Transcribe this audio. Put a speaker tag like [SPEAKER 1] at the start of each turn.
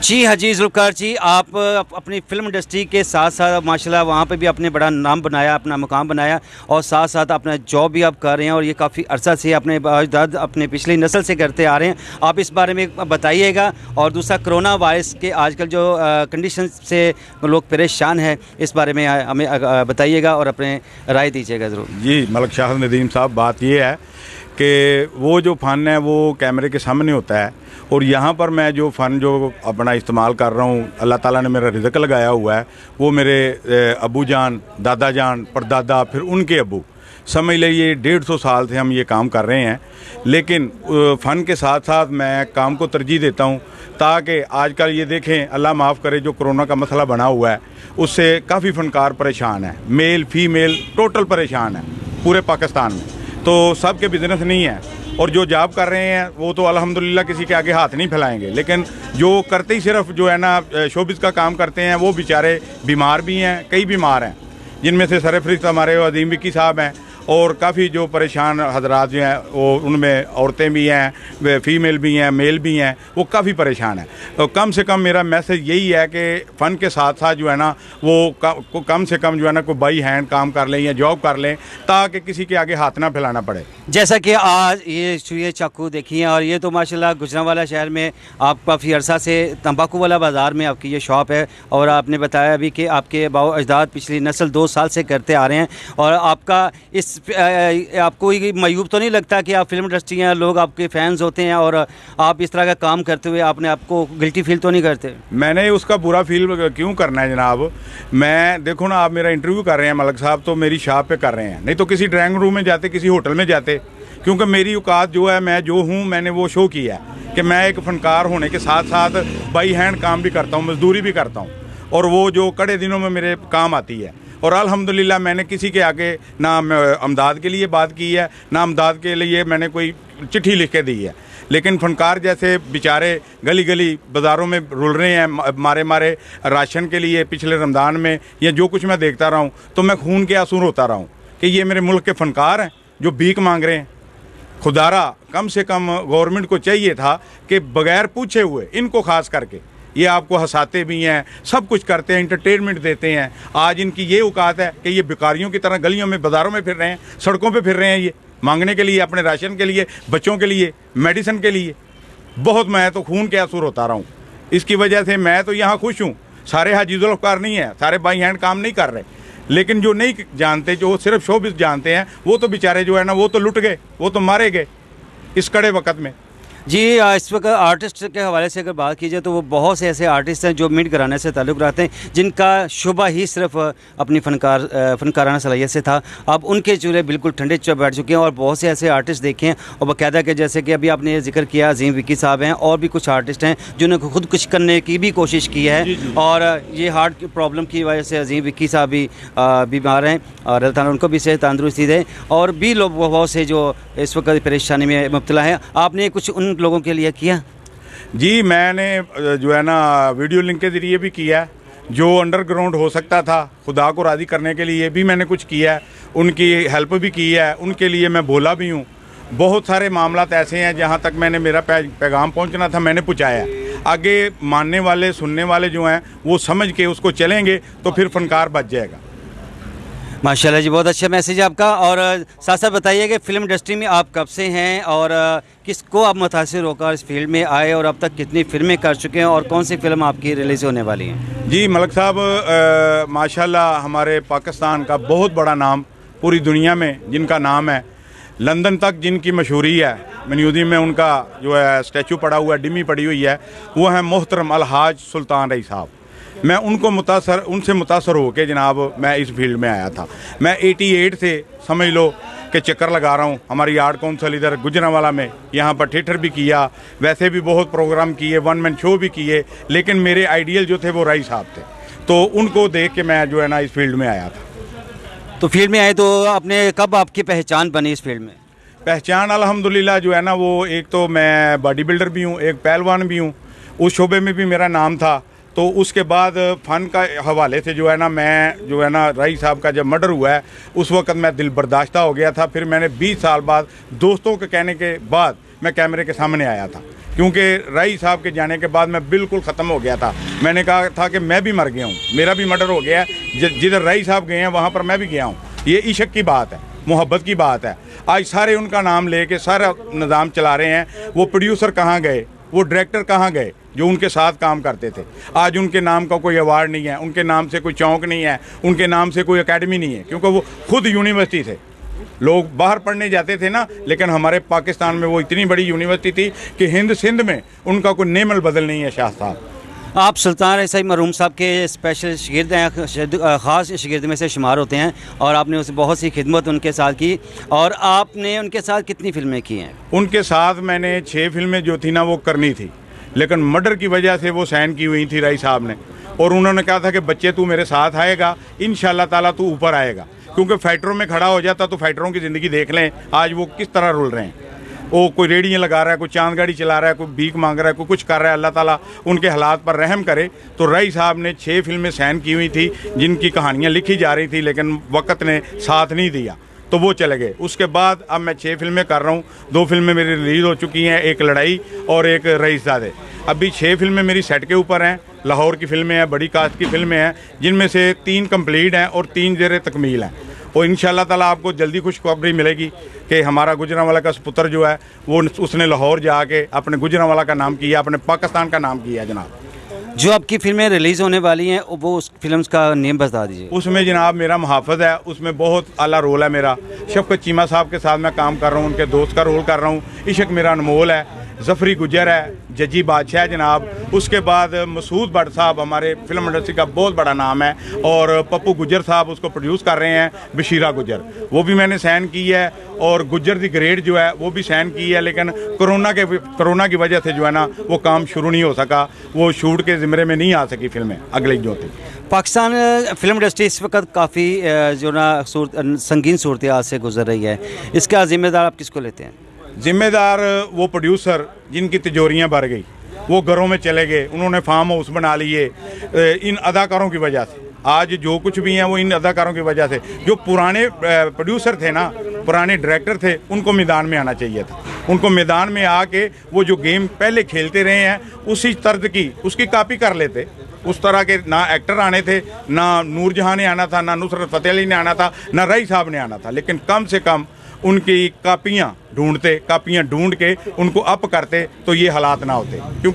[SPEAKER 1] जी हाजी जुल्फ़िकार जी, आप अपनी film industry के साथ साथ माशाल्लाह वहाँ पे भी आपने बड़ा नाम बनाया, अपना मुकाम बनाया और साथ साथ अपना जॉब भी आप कर रहे हैं और ये काफ़ी अरसा से अपने अजदाद अपने पिछली नस्ल से करते आ रहे हैं। आप इस बारे में बताइएगा। और दूसरा, कोरोना वायरस के आजकल जो कंडीशन से लोग परेशान हैं, इस बारे में हमें बताइएगा और अपने राय दीजिएगा ज़रूर।
[SPEAKER 2] जी मलिक शाहिद नदीम साहब, बात ये है कि वो जो फ़न है वो कैमरे के सामने होता है और यहाँ पर मैं जो फ़न जो अपना इस्तेमाल कर रहा हूँ, अल्लाह ताला ने मेरा रिज़्क़ लगाया हुआ है, वो मेरे अबू जान, दादा जान, परदादा, फिर उनके अबू, समझ लीजिए 150 साल से हम ये काम कर रहे हैं। लेकिन फ़न के साथ साथ मैं काम को तरजीह देता हूँ ताकि आजकल ये देखें, अल्लाह माफ़ करे, जो कोरोना का मसला बना हुआ है उससे काफ़ी फ़नकार परेशान है, मेल फीमेल टोटल परेशान है पूरे पाकिस्तान में। तो सब के बिज़नेस नहीं है और जो जॉब कर रहे हैं वो तो अल्हम्दुलिल्लाह किसी के आगे हाथ नहीं फैलाएंगे, लेकिन जो करते ही सिर्फ जो है ना शोबिज़ का काम करते हैं वो बेचारे बीमार भी हैं, कई बीमार हैं, जिनमें से सरफरिस्त हमारे अजीम विक्की साहब हैं और काफ़ी जो परेशान हजरात जो हैं वो उनमें औरतें भी हैं, फ़ीमेल भी हैं, मेल भी हैं, वो काफ़ी परेशान हैं। तो कम से कम मेरा मैसेज यही है कि फ़न के साथ साथ जो है ना वो कम से कम जो है ना कोई बाई हैंड काम कर लें या जॉब कर लें ताकि किसी के आगे हाथ ना फैलाना पड़े।
[SPEAKER 1] जैसा कि आज ये चूहे चाकू देखिए, और ये तो माशाल्लाह गुजरांवाला शहर में आप काफ़ी अरसा से तंबाकू वाला बाज़ार में आपकी ये शॉप है और आपने बताया अभी कि आपके बाओ अजदाद पिछली नस्ल 2 साल से करते आ रहे हैं और आपका इस आपको ये मायूब तो नहीं लगता कि आप फिल्म इंडस्ट्री हैं, लोग आपके फैंस होते हैं और आप इस तरह का काम करते हुए आपने आपको गिल्टी फील तो नहीं करते?
[SPEAKER 2] मैंने उसका बुरा फील क्यों करना है जनाब? मैं देखो ना, आप मेरा इंटरव्यू कर रहे हैं मलिक साहब तो मेरी शॉप पे कर रहे हैं, नहीं तो किसी ड्राइंग रूम में जाते, किसी होटल में जाते, क्योंकि मेरी औकात जो है, मैं जो हूँ, मैंने वो शो किया है कि मैं एक फ़नकार होने के साथ साथ बाई हैंड काम भी करता हूँ, मजदूरी भी करता हूँ और वो जो कड़े दिनों में मेरे काम आती है। और अल्हम्दुलिल्लाह मैंने किसी के आगे ना अमदाद के लिए बात की है, ना अमदाद के लिए मैंने कोई चिट्ठी लिख के दी है, लेकिन फ़नकार जैसे बेचारे गली गली बाज़ारों में रुल रहे हैं मारे मारे राशन के लिए, पिछले रमज़ान में या जो कुछ मैं देखता रहा हूँ तो मैं खून के आंसू रोता रहा हूँ कि ये मेरे मुल्क के फ़नकार हैं जो भीख मांग रहे हैं। खुदारा कम से कम गवर्नमेंट को चाहिए था कि बग़ैर पूछे हुए इनको ख़ास करके ये आपको हंसाते भी हैं, सब कुछ करते हैं, इंटरटेनमेंट देते हैं। आज इनकी ये औकात है कि ये भिखारियों की तरह गलियों में, बाज़ारों में फिर रहे हैं, सड़कों पे फिर रहे हैं, ये मांगने के लिए, अपने राशन के लिए, बच्चों के लिए, मेडिसिन के लिए। बहुत मैं तो खून के आंसू रोता रहा हूँ इसकी वजह से। मैं तो यहाँ खुश हूँ, सारे हाजी जुल्फ़िकार नहीं है, सारे बाई हैंड काम नहीं कर रहे, लेकिन जो नहीं जानते, जो सिर्फ शोबिज़ जानते हैं, वो तो बेचारे जो है ना वो तो लुट गए, वो तो मारे गए इस कड़े वक़्त में।
[SPEAKER 1] जी, इस वक्त आर्टिस्ट के हवाले से अगर बात की जाए तो वो बहुत से ऐसे आर्टिस्ट हैं जो मिड घराने से ताल्लुक़ रखते हैं, जिनका शुबा ही सिर्फ अपनी फ़नकाराना सलाहियत से था। अब उनके चूल्हे बिल्कुल ठंडे बैठ चुके हैं और बहुत से ऐसे आर्टिस्ट देखे हैं और बाकायदा के जैसे कि अभी आपने ये जिक्र किया अजीम विक्की साहब हैं, और भी कुछ आर्टिस्ट हैं जिन्होंने खुद कुछ करने की भी कोशिश की है।
[SPEAKER 2] जी, जी।
[SPEAKER 1] और ये हार्ट प्रॉब्लम की वजह से अजीम विक्की साहब भी बीमार हैं और अल्लाह ताला उनको भी सेहत तंदुरुस्ती दे, और भी लोग बहुत से जो इस वक्त परेशानी में मुब्तला हैं। आपने कुछ उन लोगों के लिए किया?
[SPEAKER 2] जी, मैंने जो है ना वीडियो लिंक के ज़रिए भी किया है, जो अंडरग्राउंड हो सकता था खुदा को राज़ी करने के लिए भी मैंने कुछ किया है, उनकी हेल्प भी की है, उनके लिए मैं बोला भी हूँ। बहुत सारे मामलात ऐसे हैं जहाँ तक मैंने मेरा पैगाम पहुँचना था मैंने पहुँचाया। आगे मानने वाले, सुनने वाले जो हैं वो समझ के उसको चलेंगे तो फिर फ़नकार बच जाएगा।
[SPEAKER 1] माशाल्लाह जी, बहुत अच्छा मैसेज है आपका। और साथ साथ बताइए कि फ़िल्म इंडस्ट्री में आप कब से हैं और किसको आप मुतासिर होकर इस फील्ड में आए और अब तक कितनी फ़िल्में कर चुके हैं और कौन सी फ़िल्म आपकी रिलीज़ होने वाली है?
[SPEAKER 2] जी मलिक साहब, माशाल्लाह हमारे पाकिस्तान का बहुत बड़ा नाम पूरी दुनिया में जिनका नाम है, लंदन तक जिनकी मशहूरी है, म्यूज़ियम में उनका जो है स्टैचू पड़ा हुआ है, डिमी पड़ी हुई है, वो है मोहतरम अलहाज सुल्तान रई साहब। मैं उनसे मुतासर होकर जनाब मैं इस फील्ड में आया था। मैं 88 से समझ लो कि चक्कर लगा रहा हूँ। हमारी आर्ट काउंसिल इधर गुजरांवाला में, यहाँ पर थिएटर भी किया, वैसे भी बहुत प्रोग्राम किए, वन मैन शो भी किए, लेकिन मेरे आइडियल जो थे वो रई साहब थे, तो उनको देख के मैं जो है ना इस फील्ड में आया था।
[SPEAKER 1] तो फील्ड में आए तो आपने कब आपकी पहचान बनी इस फील्ड में?
[SPEAKER 2] पहचान अल्हम्दुलिल्लाह जो है ना वो, एक तो मैं बॉडी बिल्डर भी हूँ, एक पहलवान भी हूँ, उस शोबे में भी मेरा नाम था। तो उसके बाद फ़न का हवाले से जो है ना, मैं जो है ना रई साहब का जब मर्डर हुआ है उस वक्त मैं दिल बर्दाश्ता हो गया था। फिर मैंने 20 साल बाद दोस्तों के कहने के बाद मैं कैमरे के सामने आया था, क्योंकि रईस साहब के जाने के बाद मैं बिल्कुल ख़त्म हो गया था। मैंने कहा था कि मैं भी मर गया हूँ, मेरा भी मर्डर हो गया है, जिधर रईस साहब गए हैं वहाँ पर मैं भी गया हूँ। ये इश्क की बात है, मोहब्बत की बात है। आज सारे उनका नाम लेके सारा निज़ाम चला रहे हैं। वो प्रोड्यूसर कहाँ गए, वो डायरेक्टर कहाँ गए जो उनके साथ काम करते थे? आज उनके नाम का कोई अवार्ड नहीं है, उनके नाम से कोई चौक नहीं है, उनके नाम से कोई एकेडमी नहीं है, क्योंकि वो खुद यूनिवर्सिटी थे। लोग बाहर पढ़ने जाते थे ना, लेकिन हमारे पाकिस्तान में वो इतनी बड़ी यूनिवर्सिटी थी कि हिंद सिंध में उनका कोई नेमल बदल नहीं है। शाह साहब,
[SPEAKER 1] आप सुल्तान रईस मरहूम साहब के स्पेशल शागिर्द हैं, ख़ास शागिर्द में से शुमार होते हैं, और आपने उसे बहुत सी खिदमत उनके साथ की। और आपने उनके साथ कितनी फ़िल्में की हैं?
[SPEAKER 2] उनके साथ मैंने 6 फिल्में जो थी ना वो करनी थी, लेकिन मर्डर की वजह से वो साइन की हुई थी रईस साहब ने। और उन्होंने कहा था कि बच्चे तू मेरे साथ आएगा, इंशाल्लाह ताला तू ऊपर आएगा। क्योंकि फाइटरों में खड़ा हो जाता तो फाइटरों की ज़िंदगी देख लें आज वो किस तरह रुल रहे हैं। वो कोई रेडियाँ लगा रहा है, कोई चांद गाड़ी चला रहा है, कोई भीख मांग रहा है, कोई कुछ कर रहा है। अल्लाह ताला उनके हालात पर रहम करे। तो रईस साहब ने 6 फिल्में साइन की हुई थी, जिनकी कहानियाँ लिखी जा रही थी, लेकिन वक्त ने साथ नहीं दिया तो वो चले गए। उसके बाद अब मैं 6 फिल्में कर रहा हूँ। 2 फिल्में मेरी रिलीज़ हो चुकी हैं, एक लड़ाई और एक रईसज़ादे। अभी 6 फिल्में मेरी सेट के ऊपर हैं। लाहौर की फिल्में हैं, बड़ी कास्ट की फिल्में हैं, जिनमें से 3 कंप्लीट हैं और 3 ज़ेर तकमील हैं। और इंशाल्लाह ताला आपको जल्दी खुशखबरी मिलेगी कि हमारा गुजरांवाला का पुत्र जो है वो उसने लाहौर जाके अपने गुजरांवाला का नाम किया, अपने पाकिस्तान का नाम किया। जनाब,
[SPEAKER 1] जो आपकी फ़िल्में रिलीज़ होने वाली हैं वो उस फिल्म का नेम बता दीजिए।
[SPEAKER 2] उसमें जनाब मेरा मुहाफ़िज़ है, उसमें बहुत आला रोल है मेरा। शफ़क़त चीमा साहब के साथ मैं काम कर रहा हूँ, उनके दोस्त का रोल कर रहा हूँ। इश्क मेरा अनमोल है, ज़फ़री गुजर है, जजी बादशाह जनाब। उसके बाद मसूद भट्ट साहब हमारे फिल्म इंडस्ट्री का बहुत बड़ा नाम है, और पप्पू गुजर साहब उसको प्रोड्यूस कर रहे हैं। बशीरा गुजर वो भी मैंने साइन की है, और गुजर दी ग्रेड जो है वो भी साइन की है, लेकिन कोरोना की वजह से जो है ना वो काम शुरू नहीं हो सका, वो शूट के ज़िम्मे में नहीं आ सकी फिल्में अगली जो थी।
[SPEAKER 1] पाकिस्तान फिल्म इंडस्ट्री इस वक्त काफ़ी जो ना संगीन सूरत हाल से गुजर रही है, इसका ज़िम्मेदार आप किसको लेते हैं?
[SPEAKER 2] ज़िम्मेदार वो प्रोड्यूसर जिनकी तिजोरियाँ भर गई, वो घरों में चले गए, उन्होंने फार्म हाउस बना लिए इन अदाकारों की वजह से। आज जो कुछ भी हैं वो इन अदाकारों की वजह से। जो पुराने प्रोड्यूसर थे ना, पुराने डायरेक्टर थे, उनको मैदान में आना चाहिए था। उनको मैदान में आके वो जो गेम पहले खेलते रहे हैं उसी तर्ज की उसकी कॉपी कर लेते। उस तरह के ना एक्टर आने थे, ना नूरजहां ने आना था, ना नुसरत फ़तेह अली ने आना था, ना रईस साहब ने आना था, लेकिन कम से कम उनकी कापियाँ ढूंढते, कापियाँ ढूंढ के उनको अप करते तो ये हालात ना होते। क्योंकि